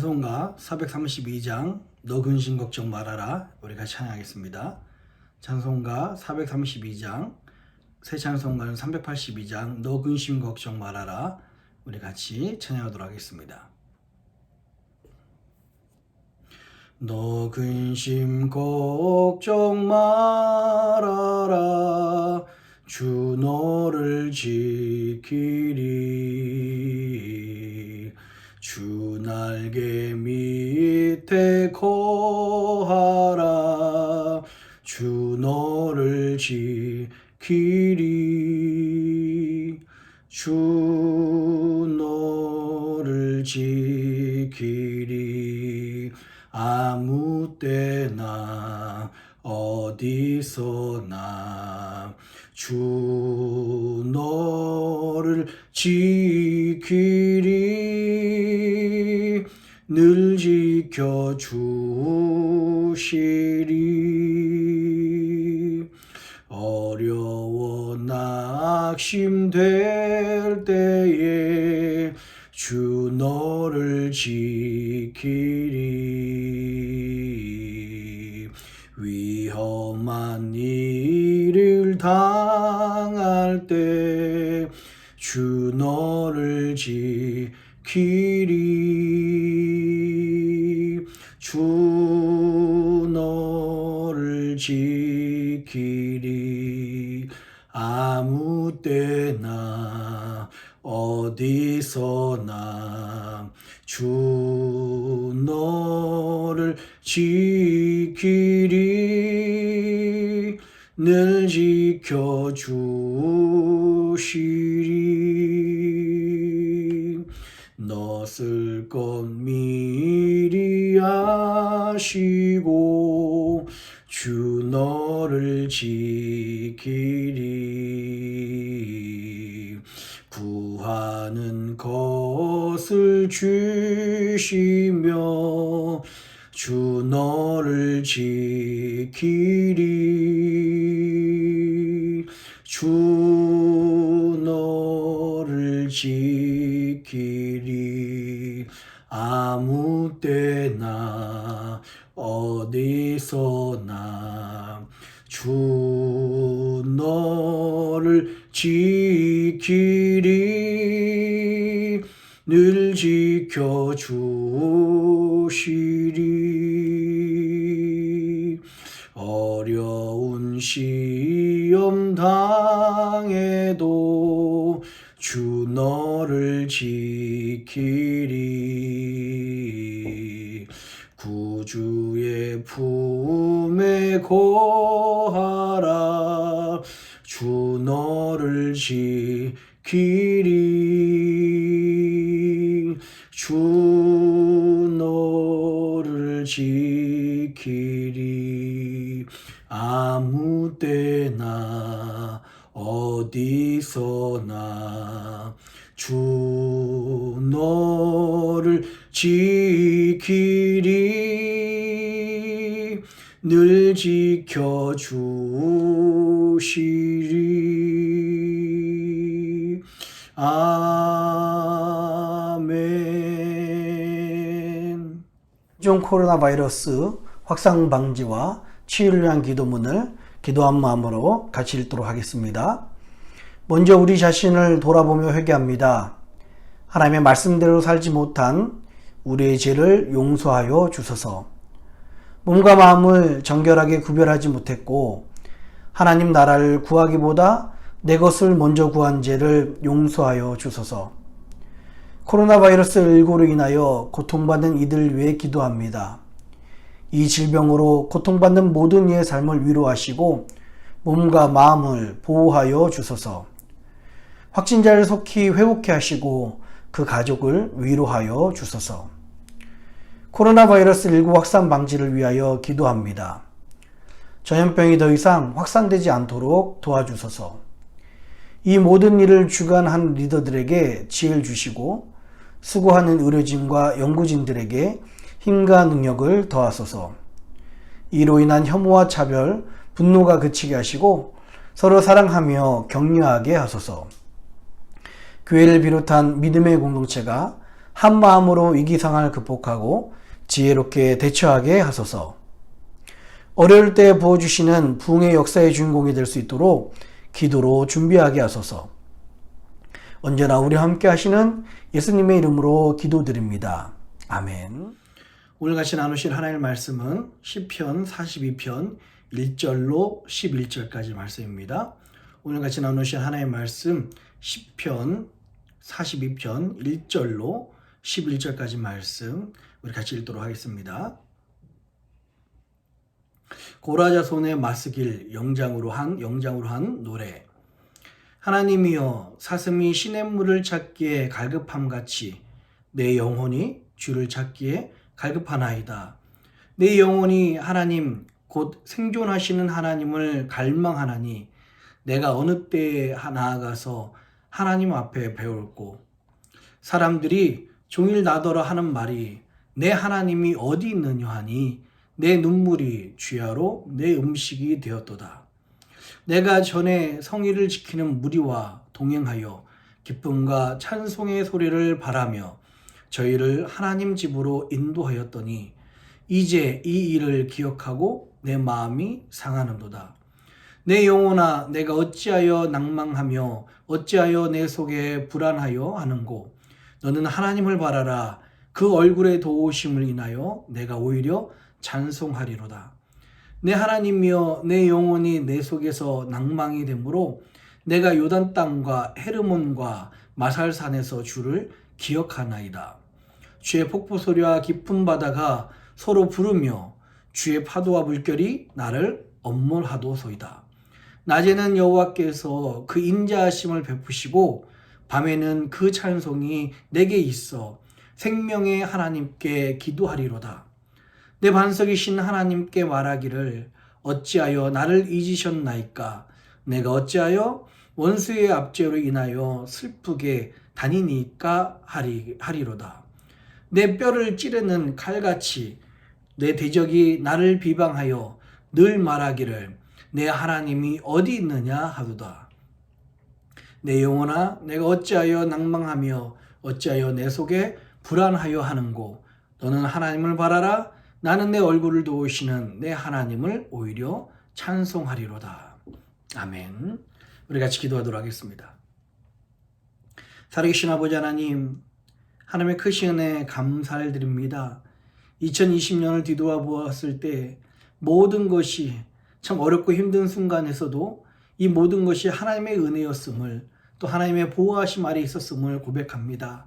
찬송가 432장 너 근심 걱정 말아라. 우리 같이 찬양하겠습니다. 찬송가 432장, 새 찬송가는 382장 너 근심 걱정 말아라. 우리 같이 찬양하도록 하겠습니다. 너 근심 걱정 말아라. 주 너를 지키리. 주 날개 밑에 거하라. 주 너를 지키리. 주 너를 지키리. 아무 때나 어디서나 주 너를 지키리. 늘 지켜주시리. 어려워 낙심될 때에 주 너를 지키리. 위험한 일을 당할 때 주 너를 지키리. 주 너를 지키리. 아무 때나 어디서나 주 너를 지키리. 늘 지켜주시리. 너 쓸 것 미리 아시고 주 너를 지키리. 구하는 것을 주시며 주 너를 지키리. 주 너를 지키리. 아무 때나 어디서나 주 너를 지키리. 늘 지켜주시리. 어려운 시험 당해도 주 너를 지키리. 구주의 품에 거하라. 주 너를 지키리. 주 너를 지키리. 아무 때나 어디서나 주 너를 지키리. 늘 지켜주시리. 아멘. 종 코로나 바이러스 확산 방지와 치유를 위한 기도문을 기도한 마음으로 같이 읽도록 하겠습니다. 먼저 우리 자신을 돌아보며 회개합니다. 하나님의 말씀대로 살지 못한 우리의 죄를 용서하여 주소서. 몸과 마음을 정결하게 구별하지 못했고 하나님 나라를 구하기보다 내 것을 먼저 구한 죄를 용서하여 주소서. 코로나 바이러스19로 인하여 고통받는 이들 위해 기도합니다. 이 질병으로 고통받는 모든 이의 삶을 위로하시고 몸과 마음을 보호하여 주소서. 확진자를 속히 회복케 하시고 그 가족을 위로하여 주소서. 코로나 바이러스19 확산 방지를 위하여 기도합니다. 전염병이 더 이상 확산되지 않도록 도와주소서. 이 모든 일을 주관한 리더들에게 지혜를 주시고 수고하는 의료진과 연구진들에게 힘과 능력을 더하소서. 이로 인한 혐오와 차별, 분노가 그치게 하시고 서로 사랑하며 격려하게 하소서. 교회를 비롯한 믿음의 공동체가 한 마음으로 위기 상황을 극복하고 지혜롭게 대처하게 하소서. 어려울 때 부어주시는 부흥의 역사의 주인공이 될 수 있도록 기도로 준비하게 하소서. 언제나 우리와 함께 하시는 예수님의 이름으로 기도드립니다. 아멘. 오늘 같이 나누실 하나님의 말씀은 시편 42편 1절로 11절까지 말씀입니다. 오늘 같이 나누실 하나님의 말씀 시편 42편 1절로 11절까지 말씀 우리 같이 읽도록 하겠습니다. 고라자손의 마스길 영장으로 한 노래. 하나님이여, 사슴이 시냇물을 찾기에 갈급함같이 내 영혼이 주를 찾기에 갈급하나이다. 내 영혼이 하나님 곧 생존하시는 하나님을 갈망하나니 내가 어느 때에 나아가서 하나님 앞에 배울고. 사람들이 종일 나더러 하는 말이 내 하나님이 어디 있느냐 하니 내 눈물이 주야로 내 음식이 되었도다. 내가 전에 성의를 지키는 무리와 동행하여 기쁨과 찬송의 소리를 바라며 저희를 하나님 집으로 인도하였더니 이제 이 일을 기억하고 내 마음이 상하는도다. 내 영혼아, 내가 어찌하여 낭망하며 어찌하여 내 속에 불안하여 하는고. 너는 하나님을 바라라. 그 얼굴의 도우심을 인하여 내가 오히려 찬송하리로다. 내 하나님이여, 내 영혼이 내 속에서 낭망이 되므로 내가 요단 땅과 헤르몬과 마살산에서 주를 기억하나이다. 주의 폭포 소리와 깊은 바다가 서로 부르며 주의 파도와 물결이 나를 엄몰하도소이다. 낮에는 여호와께서 그 인자하심을 베푸시고 밤에는 그 찬송이 내게 있어 생명의 하나님께 기도하리로다. 내 반석이신 하나님께 말하기를 어찌하여 나를 잊으셨나이까. 내가 어찌하여 원수의 압제로 인하여 슬프게 다니니까 하리로다. 내 뼈를 찌르는 칼같이 내 대적이 나를 비방하여 늘 말하기를 내 하나님이 어디 있느냐 하도다. 내 영혼아, 내가 어찌하여 낭망하며 어찌하여 내 속에 불안하여 하는고. 너는 하나님을 바라라. 나는 내 얼굴을 도우시는 내 하나님을 오히려 찬송하리로다. 아멘. 우리 같이 기도하도록 하겠습니다. 살아계신 아버지 하나님, 하나님의 크신 은혜 감사를 드립니다. 2020년을 뒤돌아 보았을 때 모든 것이 참 어렵고 힘든 순간에서도 이 모든 것이 하나님의 은혜였음을, 또 하나님의 보호하심 아래 있었음을 고백합니다.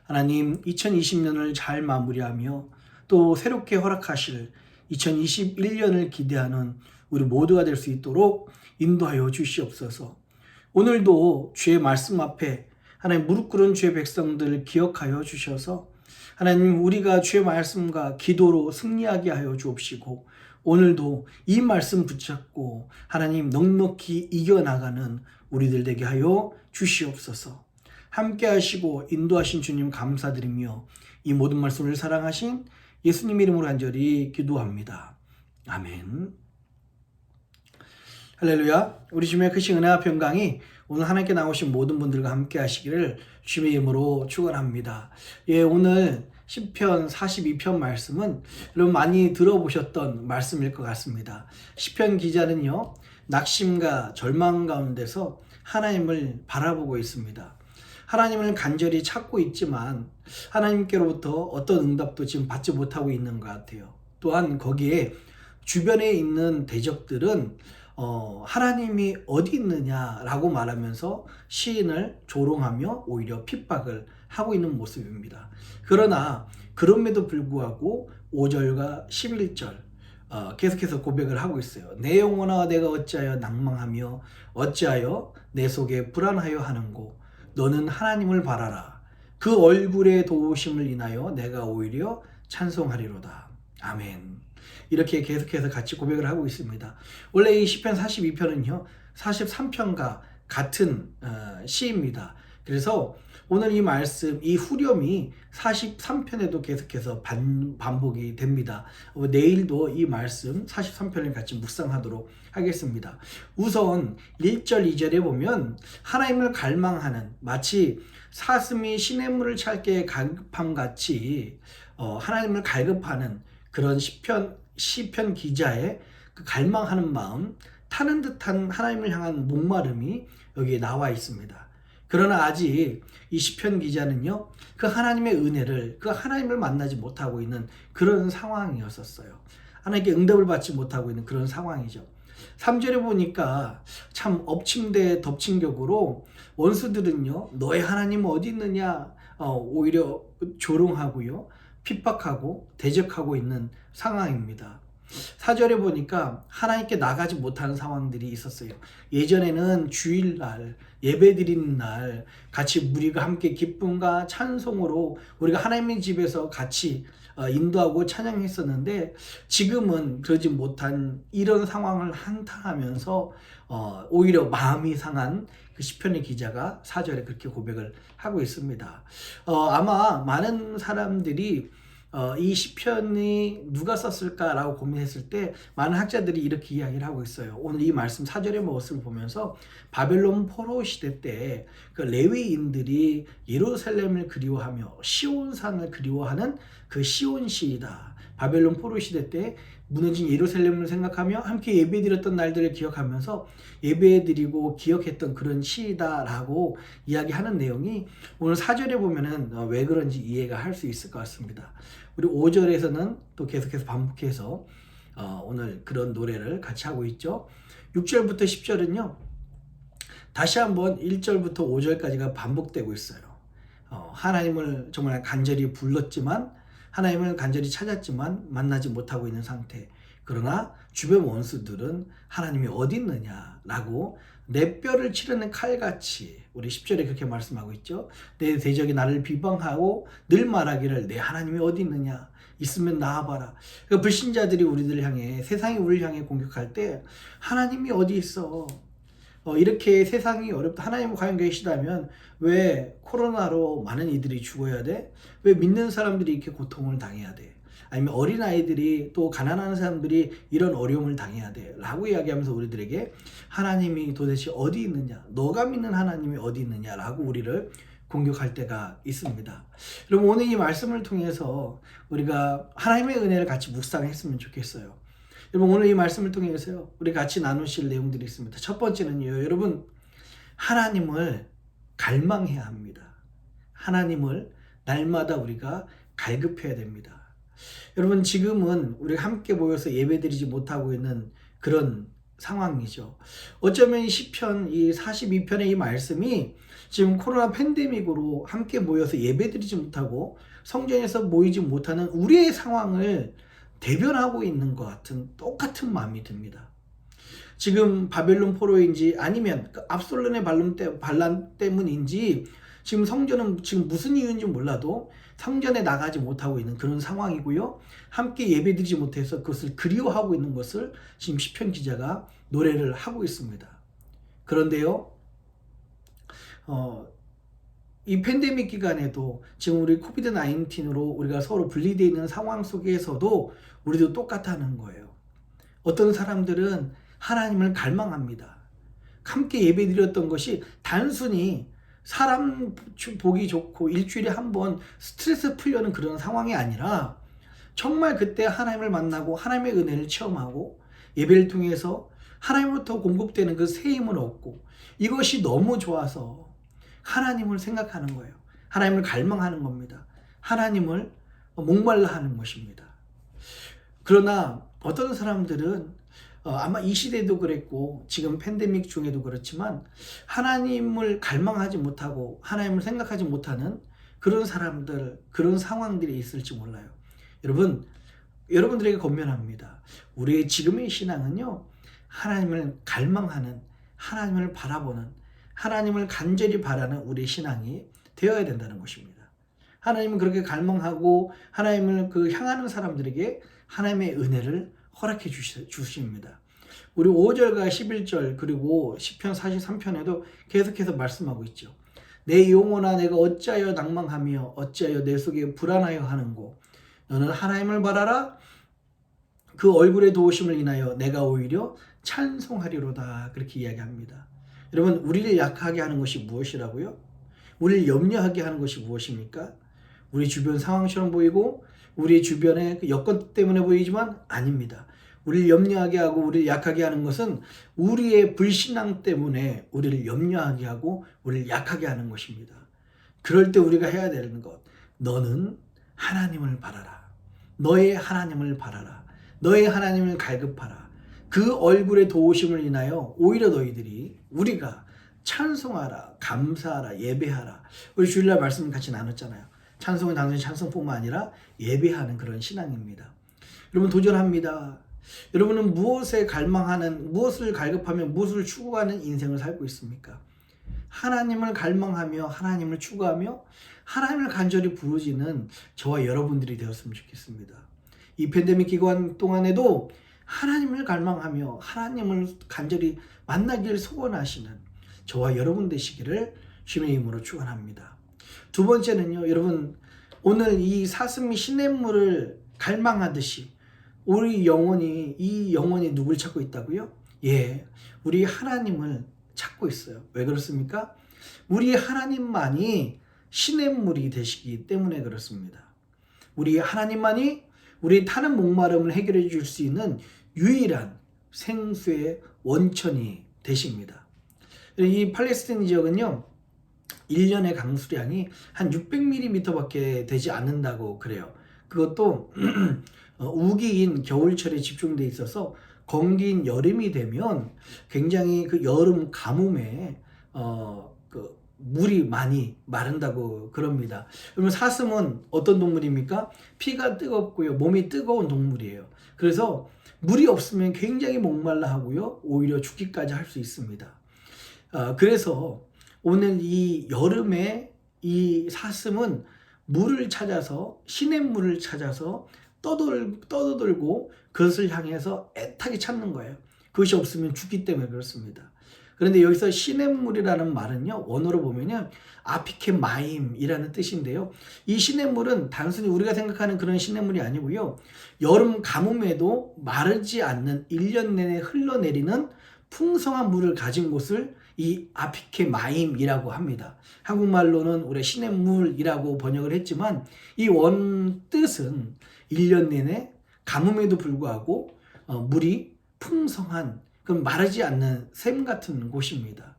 하나님, 2020년을 잘 마무리하며 또 새롭게 허락하실 2021년을 기대하는 우리 모두가 될 수 있도록 인도하여 주시옵소서. 오늘도 주의 말씀 앞에 하나님 무릎 꿇은 주의 백성들을 기억하여 주셔서 하나님, 우리가 주의 말씀과 기도로 승리하게 하여 주옵시고 오늘도 이 말씀 붙잡고 하나님 넉넉히 이겨나가는 우리들 되게 하여 주시옵소서. 함께 하시고 인도하신 주님 감사드리며 이 모든 말씀을 사랑하신 예수님 이름으로 간절히 기도합니다. 아멘. 할렐루야. 우리 주님의 크신 은혜와 평강이 오늘 하나님께 나오신 모든 분들과 함께 하시기를 주님의 이름으로 축원합니다. 오늘 시편 42편 말씀은 여러분 많이 들어보셨던 말씀일 것 같습니다. 시편 기자는요, 낙심과 절망 가운데서 하나님을 바라보고 있습니다. 하나님을 간절히 찾고 있지만 하나님께로부터 어떤 응답도 지금 받지 못하고 있는 것 같아요. 또한 거기에 주변에 있는 대적들은 하나님이 어디 있느냐라고 말하면서 시인을 조롱하며 오히려 핍박을 하고 있는 모습입니다. 그러나 그럼에도 불구하고 5절과 11절 계속해서 고백을 하고 있어요. 내 영혼아, 내가 어찌하여 낭망하며 어찌하여 내 속에 불안하여 하는고. 너는 하나님을 바라라. 그 얼굴의 도우심을 인하여 내가 오히려 찬송하리로다. 아멘. 이렇게 계속해서 같이 고백을 하고 있습니다. 원래 이 시편 42편은요 43편과 같은 시입니다. 그래서 오늘 이 말씀, 이 후렴이 43편에도 계속해서 반복이 됩니다. 내일도 이 말씀 43편을 같이 묵상하도록 하겠습니다. 우선 1절, 2절에 보면 하나님을 갈망하는, 마치 사슴이 시냇물을 찾게 갈급함같이 하나님을 갈급하는 그런 시편 기자의 그 갈망하는 마음, 타는 듯한 하나님을 향한 목마름이 여기에 나와 있습니다. 그러나 아직 이 시편 기자는요, 그 하나님의 은혜를, 그 하나님을 만나지 못하고 있는 그런 상황이었었어요. 하나님께 응답을 받지 못하고 있는 그런 상황이죠. 3절에 보니까 참 엎침대 덮친격으로 원수들은요, 너의 하나님 어디 있느냐, 오히려 조롱하고요, 핍박하고 대적하고 있는 상황입니다. 4절에 보니까 하나님께 나가지 못하는 상황들이 있었어요. 예전에는 주일날, 예배드리는 날 같이 우리가 함께 기쁨과 찬송으로 우리가 하나님의 집에서 같이 인도하고 찬양했었는데, 지금은 그러지 못한 이런 상황을 한탄하면서 오히려 마음이 상한 그 시편의 기자가 4절에 그렇게 고백을 하고 있습니다. 아마 많은 사람들이 이 시편이 누가 썼을까라고 고민했을 때 많은 학자들이 이렇게 이야기를 하고 있어요. 오늘 이 말씀 4절의 모습을 보면서 바벨론 포로 시대 때 그 레위인들이 예루살렘을 그리워하며 시온산을 그리워하는 그 시온시이다. 바벨론 포로 시대 때 무너진 예루살렘을 생각하며 함께 예배드렸던 날들을 기억하면서 예배드리고 기억했던 그런 시이다라고 이야기하는 내용이 오늘 4절에 보면은 왜 그런지 이해가 할 수 있을 것 같습니다. 우리 5절에서는 또 계속해서 반복해서 오늘 그런 노래를 같이 하고 있죠. 6절부터 10절은요, 다시 한번 1절부터 5절까지가 반복되고 있어요. 하나님을 정말 간절히 불렀지만, 하나님을 간절히 찾았지만 만나지 못하고 있는 상태. 그러나 주변 원수들은 하나님이 어디 있느냐라고 내 뼈를 치르는 칼같이, 우리 10절에 그렇게 말씀하고 있죠. 내 대적이 나를 비방하고 늘 말하기를 내 하나님이 어디 있느냐, 있으면 나와봐라. 그러니까 불신자들이 우리들 향해, 세상이 우리를 향해 공격할 때 하나님이 어디 있어, 이렇게 세상이 어렵다, 하나님 과연 계시다면 왜 코로나로 많은 이들이 죽어야 돼? 왜 믿는 사람들이 이렇게 고통을 당해야 돼? 아니면 어린아이들이, 또 가난한 사람들이 이런 어려움을 당해야 돼? 라고 이야기하면서 우리들에게 하나님이 도대체 어디 있느냐, 너가 믿는 하나님이 어디 있느냐 라고 우리를 공격할 때가 있습니다. 여러분, 오늘 이 말씀을 통해서 우리가 하나님의 은혜를 같이 묵상했으면 좋겠어요. 여러분, 오늘 이 말씀을 통해서요, 우리 같이 나누실 내용들이 있습니다. 첫 번째는요, 여러분, 하나님을 갈망해야 합니다. 하나님을 날마다 우리가 갈급해야 됩니다. 여러분, 지금은 우리가 함께 모여서 예배드리지 못하고 있는 그런 상황이죠. 어쩌면 이 시편, 이 42편의 이 말씀이 지금 코로나 팬데믹으로 함께 모여서 예배드리지 못하고 성전에서 모이지 못하는 우리의 상황을 대변하고 있는 것 같은 똑같은 마음이 듭니다. 지금 바벨론 포로인지 아니면 그 압살롬의 반란 때문인지 지금 성전은 지금 무슨 이유인지 몰라도 성전에 나가지 못하고 있는 그런 상황이고요. 함께 예배드리지 못해서 그것을 그리워하고 있는 것을 지금 시편 기자가 노래를 하고 있습니다. 그런데요, 이 팬데믹 기간에도 지금 우리 코비드 19으로 우리가 서로 분리되어 있는 상황 속에서도 우리도 똑같다는 거예요. 어떤 사람들은 하나님을 갈망합니다. 함께 예배드렸던 것이 단순히 사람 보기 좋고 일주일에 한 번 스트레스 풀려는 그런 상황이 아니라 정말 그때 하나님을 만나고 하나님의 은혜를 체험하고 예배를 통해서 하나님으로부터 공급되는 그 새 힘을 얻고 이것이 너무 좋아서 하나님을 생각하는 거예요. 하나님을 갈망하는 겁니다. 하나님을 목말라 하는 것입니다. 그러나 어떤 사람들은 아마 이 시대도 그랬고 지금 팬데믹 중에도 그렇지만 하나님을 갈망하지 못하고 하나님을 생각하지 못하는 그런 사람들, 그런 상황들이 있을지 몰라요. 여러분들에게 권면합니다. 우리의 지금의 신앙은요, 하나님을 갈망하는, 하나님을 바라보는, 하나님을 간절히 바라는 우리의 신앙이 되어야 된다는 것입니다. 하나님은 그렇게 갈망하고 하나님을 향하는 사람들에게 하나님의 은혜를 허락해 주십니다. 우리 5절과 11절 그리고 시편 43편에도 계속해서 말씀하고 있죠. 내 영혼아 내가 어찌하여 낭망하며 어찌하여 내 속에 불안하여 하는고 너는 하나님을 바라라. 그 얼굴의 도우심을 인하여 내가 오히려 찬송하리로다. 그렇게 이야기합니다. 여러분, 우리를 약하게 하는 것이 무엇이라고요? 우리를 염려하게 하는 것이 무엇입니까? 우리 주변 상황처럼 보이고 우리 주변의 여건 때문에 보이지만 아닙니다. 우리를 염려하게 하고 우리를 약하게 하는 것은 우리의 불신앙 때문에 우리를 염려하게 하고 우리를 약하게 하는 것입니다. 그럴 때 우리가 해야 되는 것, 너는 하나님을 바라라. 너의 하나님을 바라라. 너의 하나님을 갈급하라. 그 얼굴의 도우심을 인하여 오히려 너희들이 우리가 찬송하라, 감사하라, 예배하라. 우리 주일날 말씀 같이 나눴잖아요. 찬송은 단순히 찬송뿐만 아니라 예배하는 그런 신앙입니다. 여러분 도전합니다. 여러분은 무엇을 갈망하는, 무엇을 갈급하며 무엇을 추구하는 인생을 살고 있습니까? 하나님을 갈망하며 하나님을 추구하며 하나님을 간절히 부르짖는 저와 여러분들이 되었으면 좋겠습니다. 이 팬데믹 기간 동안에도 하나님을 갈망하며 하나님을 간절히 만나길 소원하시는 저와 여러분 되시기를 주님의 이름으로 축원합니다. 두 번째는요, 여러분 오늘 이 사슴이 시냇물을 갈망하듯이 우리 영혼이, 이 영혼이 누굴 찾고 있다고요? 예, 우리 하나님을 찾고 있어요. 왜 그렇습니까? 우리 하나님만이 시냇물이 되시기 때문에 그렇습니다. 우리 하나님만이 우리 타는 목마름을 해결해 줄 수 있는 유일한 생수의 원천이 되십니다. 이 팔레스타인 지역은요, 1년의 강수량이 한 600mm밖에 되지 않는다고 그래요. 그것도 우기인 겨울철에 집중돼 있어서 건기인 여름이 되면 굉장히 그 여름 가뭄에 그 물이 많이 마른다고 그럽니다. 그러면 사슴은 어떤 동물입니까? 피가 뜨겁고요, 몸이 뜨거운 동물이에요. 그래서 물이 없으면 굉장히 목말라 하고요, 오히려 죽기까지 할 수 있습니다. 그래서 오늘 이 여름에 이 사슴은 물을 찾아서, 시냇물을 찾아서 떠들고 그것을 향해서 애타게 찾는 거예요. 그것이 없으면 죽기 때문에 그렇습니다. 그런데 여기서 시냇물이라는 말은요, 원어로 보면요, 아피케마임이라는 뜻인데요. 이 시냇물은 단순히 우리가 생각하는 그런 시냇물이 아니고요, 여름 가뭄에도 마르지 않는 1년 내내 흘러내리는 풍성한 물을 가진 곳을 이 아피케마임이라고 합니다. 한국말로는 우리 시냇물이라고 번역을 했지만 이 원 뜻은 1년 내내 가뭄에도 불구하고 물이 풍성한, 그럼 마르지 않는 샘 같은 곳입니다.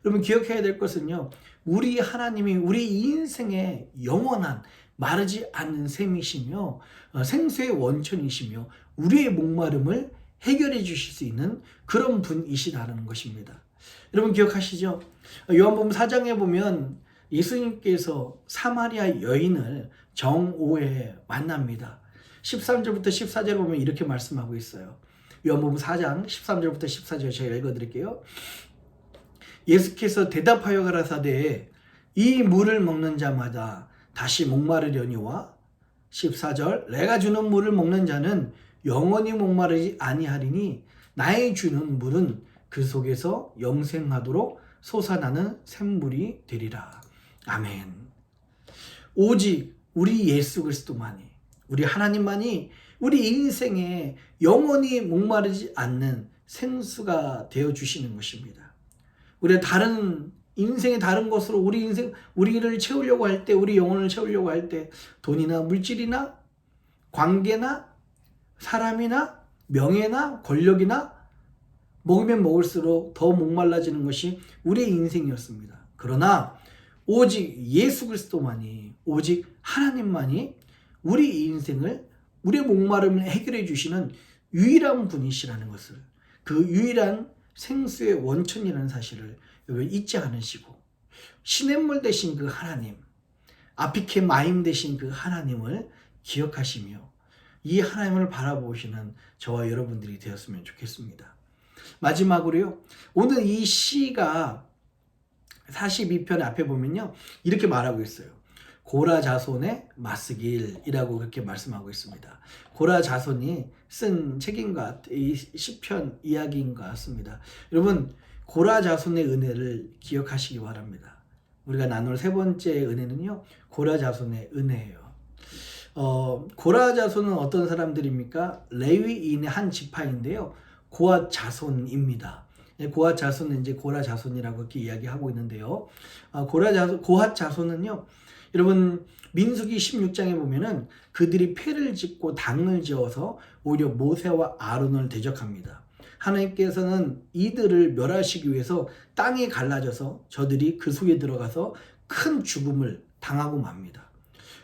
여러분 기억해야 될 것은요, 우리 하나님이 우리 인생의 영원한 마르지 않는 샘이시며 생수의 원천이시며 우리의 목마름을 해결해 주실 수 있는 그런 분이시라는 것입니다. 여러분 기억하시죠? 요한복음 4장에 보면 예수님께서 사마리아 여인을 정오에 만납니다. 13절부터 14절 보면 이렇게 말씀하고 있어요. 요한복음 4장 13절부터 14절 제가 읽어드릴게요. 예수께서 대답하여 가라사대 이 물을 먹는 자마다 다시 목마르려니와 14절 내가 주는 물을 먹는 자는 영원히 목마르지 아니하리니 나의 주는 물은 그 속에서 영생하도록 솟아나는 샘물이 되리라. 아멘. 오직 우리 예수 그리스도만이, 우리 하나님만이 우리 인생에 영원히 목마르지 않는 생수가 되어 주시는 것입니다. 우리가 다른 인생의 다른 것으로 우리를 채우려고 할 때, 우리 영혼을 채우려고 할 때 돈이나 물질이나 관계나 사람이나 명예나 권력이나 먹으면 먹을수록 더 목말라지는 것이 우리의 인생이었습니다. 그러나 오직 예수 그리스도만이, 오직 하나님만이 우리 인생을, 우리의 목마름을 해결해 주시는 유일한 분이시라는 것을, 그 유일한 생수의 원천이라는 사실을 여러분 잊지 않으시고, 시냇물 되신 그 하나님, 아피케마임 되신 그 하나님을 기억하시며 이 하나님을 바라보시는 저와 여러분들이 되었으면 좋겠습니다. 마지막으로요, 오늘 이 시가 42편 앞에 보면요, 이렇게 말하고 있어요. 고라 자손의 맞쓰길이라고 그렇게 말씀하고 있습니다. 고라 자손이 쓴 책인 것 같아요. 이 시편 이야기인 것 같습니다. 여러분 고라 자손의 은혜를 기억하시기 바랍니다. 우리가 나눌 세 번째 은혜는요, 고라 자손의 은혜예요. 고라 자손은 어떤 사람들입니까? 레위인의 한 지파인데요, 고핫 자손입니다. 고핫 자손은 이제 고라 자손이라고 이렇게 이야기하고 있는데요, 고핫 자손은요, 여러분 민수기 16장에 보면은 그들이 패를 짓고 당을 지어서 오히려 모세와 아론을 대적합니다. 하나님께서는 이들을 멸하시기 위해서 땅이 갈라져서 저들이 그 속에 들어가서 큰 죽음을 당하고 맙니다.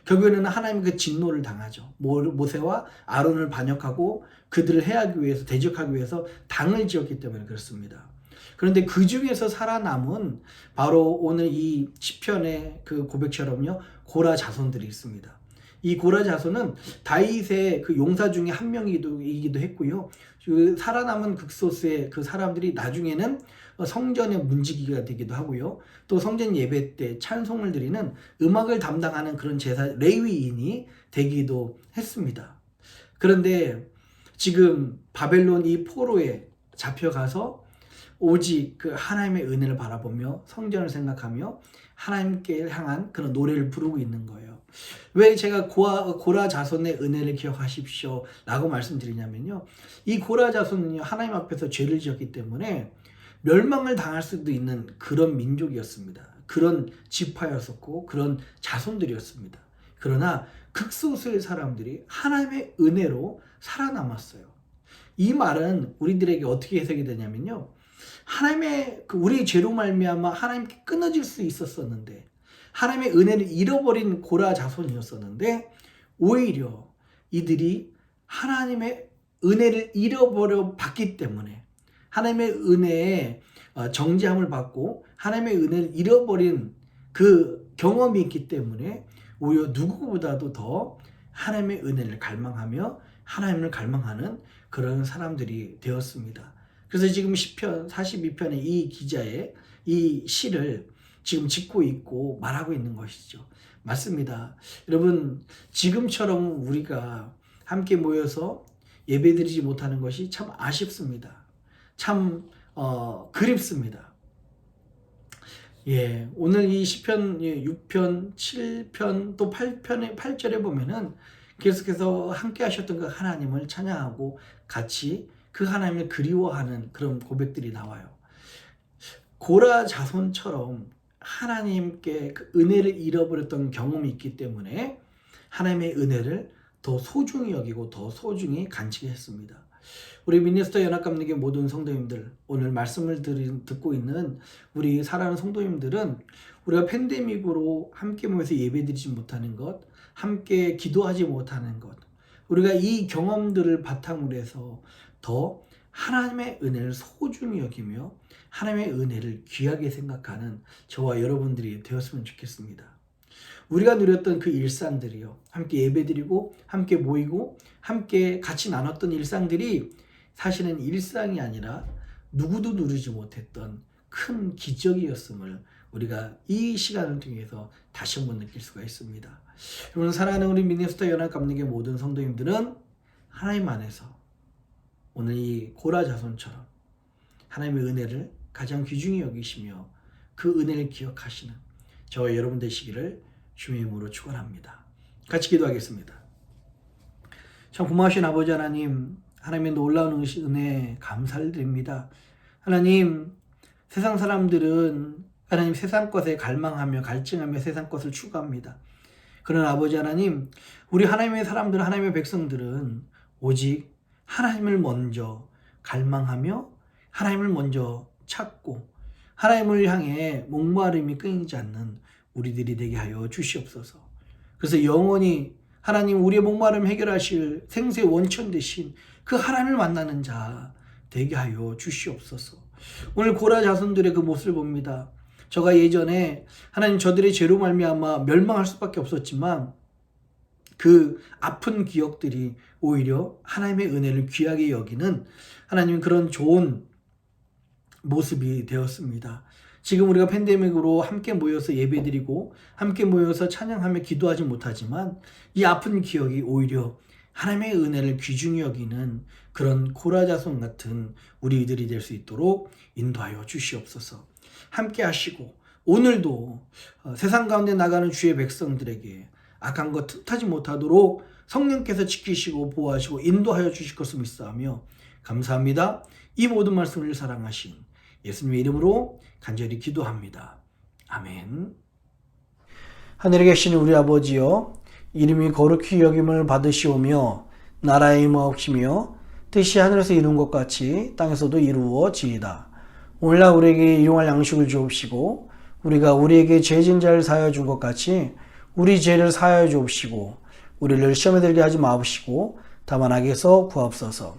결국에는 하나님 그 진노를 당하죠. 모세와 아론을 반역하고 그들을 해하기 위해서, 대적하기 위해서 당을 지었기 때문에 그렇습니다. 그런데 그 중에서 살아남은 바로 오늘 이 시편의 그 고백처럼요, 고라 자손들이 있습니다. 이 고라 자손은 다윗의 그 용사 중에 한 명이기도 했고요. 그 살아남은 극소수의 그 사람들이 나중에는 성전의 문지기가 되기도 하고요. 또 성전 예배 때 찬송을 드리는 음악을 담당하는 그런 제사 레위인이 되기도 했습니다. 그런데 지금 바벨론 이 포로에 잡혀가서 오직 그 하나님의 은혜를 바라보며 성전을 생각하며 하나님께 향한 그런 노래를 부르고 있는 거예요. 왜 제가 고라 자손의 은혜를 기억하십시오 라고 말씀드리냐면요, 이 고라 자손은요, 하나님 앞에서 죄를 지었기 때문에 멸망을 당할 수도 있는 그런 민족이었습니다. 그런 지파였었고 그런 자손들이었습니다. 그러나 극소수의 사람들이 하나님의 은혜로 살아남았어요. 이 말은 우리들에게 어떻게 해석이 되냐면요, 하나님의 우리의 죄로 말미암아 하나님께 끊어질 수 있었었는데, 하나님의 은혜를 잃어버린 고라 자손이었었는데, 오히려 이들이 하나님의 은혜를 잃어버려 봤기 때문에, 하나님의 은혜에 정죄함을 받고 하나님의 은혜를 잃어버린 그 경험이 있기 때문에 오히려 누구보다도 더 하나님의 은혜를 갈망하며 하나님을 갈망하는 그런 사람들이 되었습니다. 그래서 지금 시편 42편의 이 기자의 이 시를 지금 짓고 있고 말하고 있는 것이죠. 맞습니다. 여러분, 지금처럼 우리가 함께 모여서 예배드리지 못하는 것이 참 아쉽습니다. 참 그립습니다. 예, 오늘 이 시편 6편, 7편, 또 8절에 보면은 계속해서 함께 하셨던 그 하나님을 찬양하고 같이 그 하나님을 그리워하는 그런 고백들이 나와요. 고라 자손처럼 하나님께 그 은혜를 잃어버렸던 경험이 있기 때문에 하나님의 은혜를 더 소중히 여기고 더 소중히 간직했습니다. 우리 미니스터 연합감리교 모든 성도님들, 오늘 말씀을 듣고 있는 우리 사랑하는 성도님들은 우리가 팬데믹으로 함께 모여서 예배드리지 못하는 것, 함께 기도하지 못하는 것, 우리가 이 경험들을 바탕으로 해서 더 하나님의 은혜를 소중히 여기며 하나님의 은혜를 귀하게 생각하는 저와 여러분들이 되었으면 좋겠습니다. 우리가 누렸던 그 일상들이요, 함께 예배드리고 함께 모이고 함께 같이 나눴던 일상들이 사실은 일상이 아니라 누구도 누리지 못했던 큰 기적이었음을 우리가 이 시간을 통해서 다시 한번 느낄 수가 있습니다. 여러분, 사랑하는 우리 미니스터 연합감리교 모든 성도님들은 하나님 안에서 오늘 이 고라 자손처럼 하나님의 은혜를 가장 귀중히 여기시며 그 은혜를 기억하시는 저와 여러분 되시기를 주의 이름으로 축원합니다. 같이 기도하겠습니다. 참 고마우신 아버지 하나님, 하나님의 놀라운 은혜 감사를 드립니다. 하나님, 세상 사람들은 하나님 세상 것에 갈망하며 갈증하며 세상 것을 추구합니다. 그러나 아버지 하나님, 우리 하나님의 사람들, 하나님의 백성들은 오직 하나님을 먼저 갈망하며 하나님을 먼저 찾고 하나님을 향해 목마름이 끊이지 않는 우리들이 되게 하여 주시옵소서. 그래서 영원히 하나님 우리의 목마름 해결하실 생수의 원천 되신 그 하나님을 만나는 자 되게 하여 주시옵소서. 오늘 고라 자손들의 그 모습을 봅니다. 저가 예전에 하나님 저들의 죄로 말미암아 멸망할 수밖에 없었지만 그 아픈 기억들이 오히려 하나님의 은혜를 귀하게 여기는 하나님 그런 좋은 모습이 되었습니다. 지금 우리가 팬데믹으로 함께 모여서 예배드리고 함께 모여서 찬양하며 기도하지 못하지만 이 아픈 기억이 오히려 하나님의 은혜를 귀중히 여기는 그런 고라 자손 같은 우리들이 될 수 있도록 인도하여 주시옵소서. 함께 하시고 오늘도 세상 가운데 나가는 주의 백성들에게 악한 것 틈타지 못하도록 성령께서 지키시고 보호하시고 인도하여 주실 것을 믿사하며 감사합니다. 이 모든 말씀을 사랑하신 예수님의 이름으로 간절히 기도합니다. 아멘. 하늘에 계신 우리 아버지여, 이름이 거룩히 여김을 받으시오며 나라의 임하옵시며 뜻이 하늘에서 이룬 것 같이 땅에서도 이루어지이다. 오늘날 우리에게 일용할 양식을 주옵시고 우리가 우리에게 죄진 자를 사하여 준 것 같이 우리 죄를 사하여 주옵시고 우리를 시험에 들게 하지 마옵시고 다만 악에서 구하옵소서.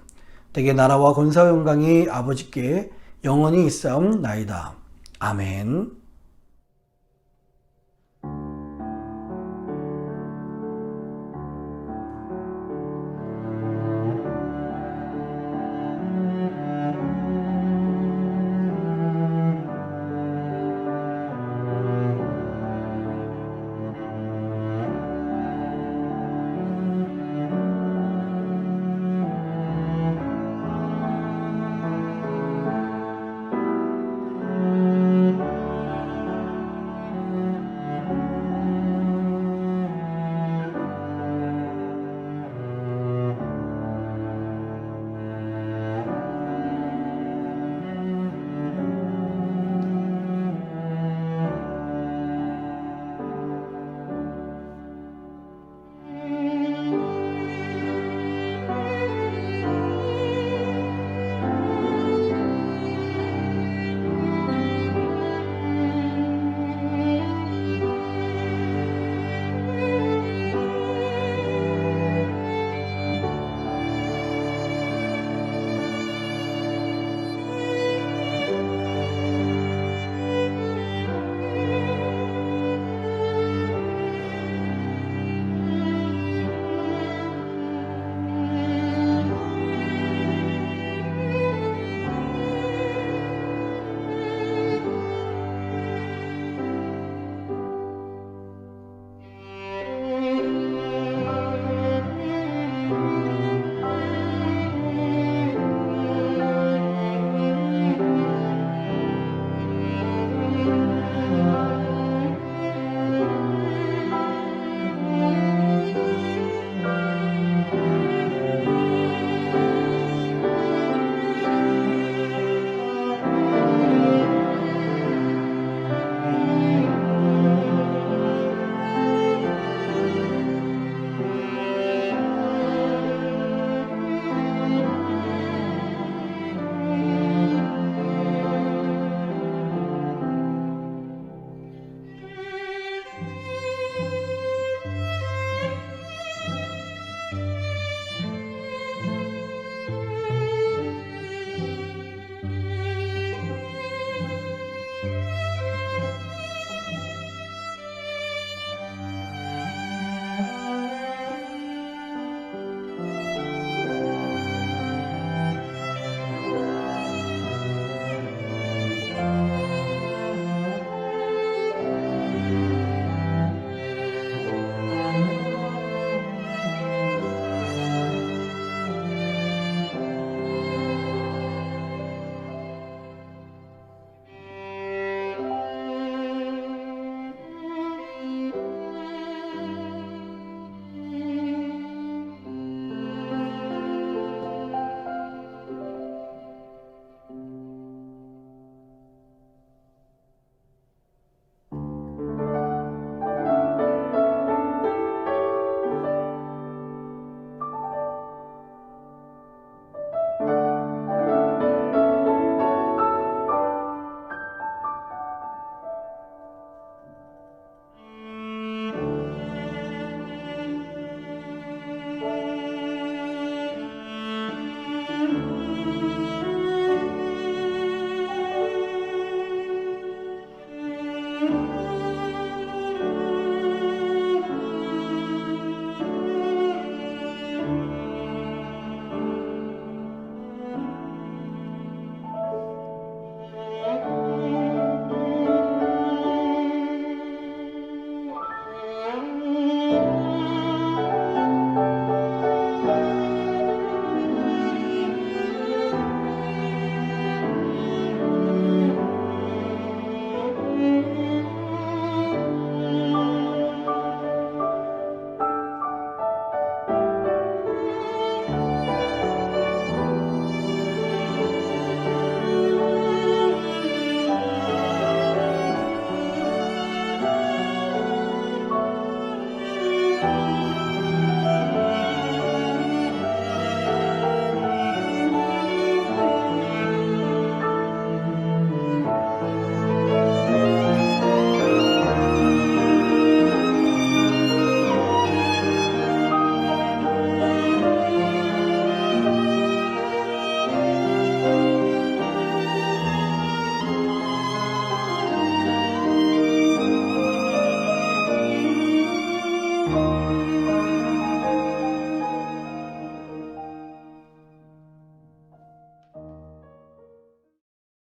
대개 나라와 권세와 영광이 아버지께 영원히 있사옵나이다. 아멘.